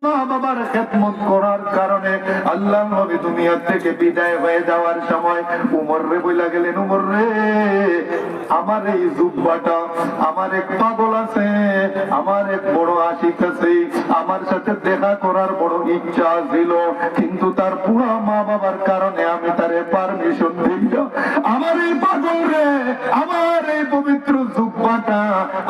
মা বাবার খেদমত করার কারণে আল্লাহ নবী দুনিয়া থেকে বিদায় হয়ে যাওয়ার সময় উমর রে বইলা গেলেন, উমর রে, আমার এই জুব্বাটা, আমার এক পাগল আছে, আমার এক বড় আশিক আছে, আমার সাথে দেখা করার বড় ইচ্ছা ছিল, কিন্তু তার পুরা মা বাবার কারণে আমি তারে পারমিশন দিই না। আমার এই পাগল রে, আমার এই পবিত্র জুব্বাটা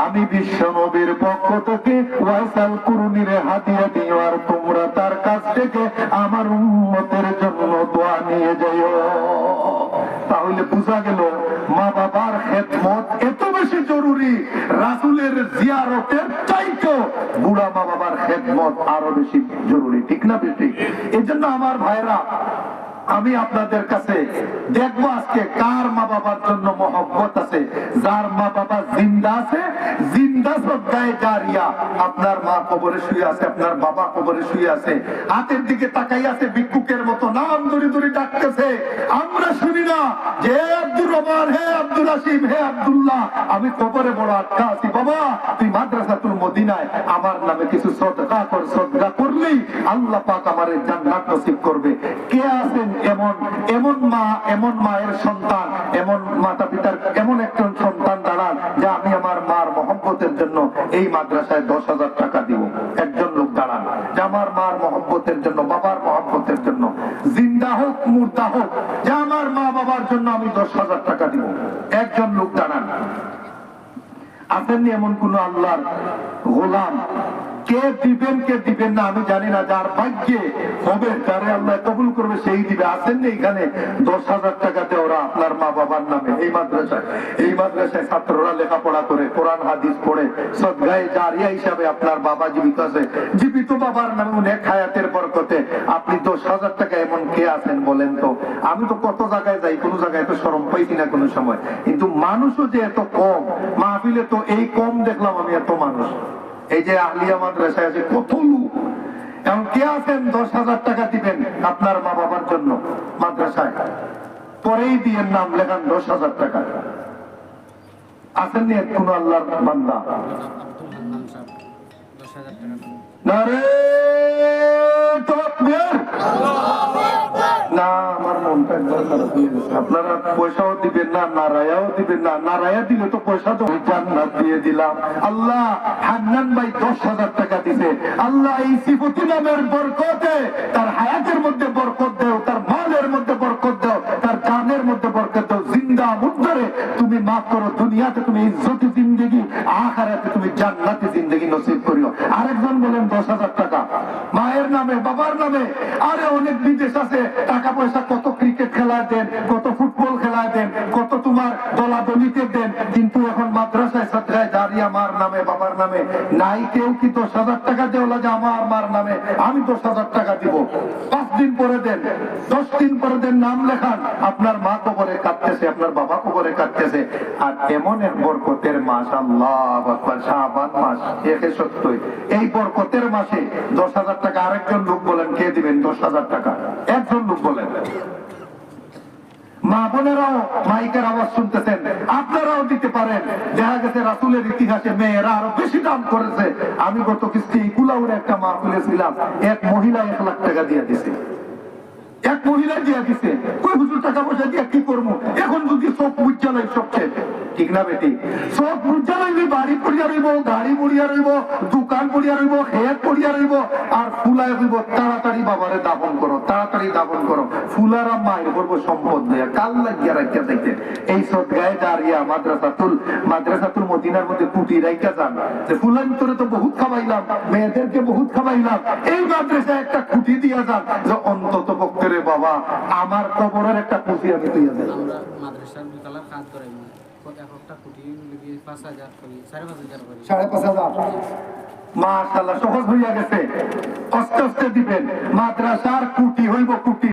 আমি বিশ্ব নবীর পক্ষ থেকে ওয়াসাল কুরুনিরে হাদিয়া দিও, আর তোমরা তার কাছ থেকে আমার উম্মতের জন্য দোয়া নিয়ে যাইও। তাহলে বোঝা গেল মা বাবার খেদমত এত বেশি জরুরি, রাসূলের জিয়ারতের চাইতেও বুড়া মা বাবার খেদমত আরো বেশি জরুরি, ঠিক না বেশি? এই জন্য আমার ভাইরা, আমি আপনাদের কাছে দেখবো আজকে কার মা বাবার জন্য মহব্বত আছে। যার মা বাবা জিন্দা আছে, জিন্দা সদকায়ে জারিয়া, আপনার মা কবরে শুয়ে আছে, আপনার বাবা কবরে শুয়ে আছে, হাতের দিকে তাকাই আছে ভিক্ষুকের মতো, নাম ধরে ধরে ডাকতেছে। আমরা শুনি না যে আব্দুর রহমান, হে আব্দুল আসিম, হে আব্দুল্লাহ, আমি কবরে বড় আটকা আছি, বাবা তুই মাদ্রাসাতুল মদিনায় আমার নামে কিছু সদকা কর, সদকা করলেই আল্লাহ পাক আমারে জান্নাত নসিব করবে। কে আছেন এমন এমন মা, এমন মায়ের সন্তান, এমন মাতা পিতার এমন একজন সন্তান দাঁড়ান যে আমি আমার মার মহব্বতের জন্য এই মাদ্রাসায় 10,000 টাকা দিব? একজন লোক দাঁড়ান যে আমার মার মহব্বতের জন্য, বাবার মহব্বতের জন্য, জিন্দা হোক মুর্দা হোক, যে আমার মা বাবার জন্য আমি 10,000 টাকা দিব? একজন লোক দাঁড়ান। আসেননি এমন কোন আল্লাহর গোলাম? কে দিবেন কে দিবেন না আমি জানি না, যার ভাগ্যে হবে, যারে আল্লাহ কবুল করবে সেই দিবে। আসেননি এখানে 10,000 টাকা দেয় ওরা আপনার মা বাবার নামে এই মাদ্রাসায়। এই মাদ্রাসায় ছাত্ররা লেখাপড়া করে, কোরআন হাদিস পড়ে, সদকায়ে জারিয়া হিসাবে আপনার বাবা জীবিত আছে। জীবিত বাবার নামে নেক হায়াতের বরকতে আপনি 10,000 টাকা, এমন কে আছেন বলেন তো? আমি তো কত জায়গায় যাই, কোন জায়গায় তো শরম পাইছি না কোনো সময়, কিন্তু মানুষও যে এত কম, মাহফিলে তো এই কম দেখলাম আমি এত মানুষ। এই যে আহলিয়া মাদ্রাসায় আছে কত লোক, এমন কে আছেন 10,000 টাকা দিবেন আপনার মা বাবার জন্য মাদ্রাসায়? পরেই দিয়ে নাম লেখান 10,000 টাকা। আসেননি কোন আল্লাহর বান্দা? নারে তাকবীর! না, আমার মনটা একবার খারাপ হয়ে গেছে। আপনারা পয়সাও দিবেন না, নারায়াও দিবেন না। নারায়া দিলে তো পয়সা তো জান্নাত দিয়ে দিলাম। আল্লাহ হান্নান ভাই 10,000 টাকা দিছে। আল্লাহ এই সিফতি নামের বরকতে তার হায়াতের মধ্যে বরকত দাও, তার মালের মধ্যে বরকত দাও, তার জানের মধ্যে বরকত দাও। জিন্দা মুদ্দারে তুমি মাফ করো, দুনিয়াতে তুমি ইজ্জতি জিন্দেগি, আখিরাতে তুমি জান্নাতি জিন্দেগি নসিব করিও। আরেকজন বলেন 10,000 টাকা মায়ের নামে, বাবার নামে। আরে অনেক বিদেশ আছে, টাকা পয়সা কত ক্রিকেট খেলায় দেন, কত ফুটবল খেলায় দেন, কত তোমার দলাদলিতে দেন, কিন্তু এখন মাদ্রাসায় সদকায়ে জারিয়া মার নামে বাবার নামে নাই। কেউ কি 10,000 টাকা দেওয়া যে আমার মার নামে আমি 10,000 টাকা দিব? 5 দিন পরে দেন, 10 দিন পরে দেন, নাম লেখান। আপনার মা কবরে কাঁদতেছে, আপনার বাবা কবরে কাঁদতেছে। আর এমন এক বরকতের মাস, আল্লাহু আকবার, শাবান মাস 170, এই বরকতের মাসে 10,000 টাকা। আরেকজন লোক বলেন কে দিবেন 10,000 টাকা? একজন লোক বলেন। মা বোনেরাও মাইকের আওয়াজ শুনতেছেন, আপনারাও দিতে পারেন। দেখা গেছে রাসূলের ইতিহাসে মেয়েরা আরো বেশি দান করেছে। আমি গত কিস্তি কুলাউড়ে একটা মাহফিলে ছিলাম, এক মহিলা 1 লাখ টাকা দিয়ে দিছে। এক মহিলা দিয়ে দিছে। কই হুজুর টাকা পয়সা দিয়ে কি করবো? এখন যদি সব বুঝা নাই সবচেয়ে, ঠিক না বেটি? সব বুঝা নাইলে বাড়ি পড়িয়া রইব, গাড়ি পড়িয়া রইব, দোকান পড়িয়া রইব, খেত পড়িয়া রইব, আর ফুলায় রইব। তাড়াতাড়ি বাবারে দাফন করো, তাড়াতাড়ি দাফন করো। ফুলারা মায়ের করবো সম্পদ দেয়া, কাল লাগিয়া রাখিয়া যাইতেন। এই সদকায়ে জারিয়া মাদ্রাসাতুল মদিনার মধ্যে কুটি রাইখা যান, যে ফুলার ভিতরে তো বহুত খাওয়াইলাম, মেয়েদেরকে বহুত খাওয়াইলাম, এই মাদ্রাসায় একটা কুটি দিয়া যান, যে অন্তত পক্ষে রে বাবা আমার কবরের একটা কুটি আমি দিয়া যাই। আমরা মাদ্রাসার বিকালের কাজ করাই, একটা কুটি 5,000 করি, 5,500 করি, 5,500। মাশাআল্লাহ, সহজ হইয়া গেছে। আস্তে আস্তে দিবেন। মাদ্রাসার কুটি হইব কুটি।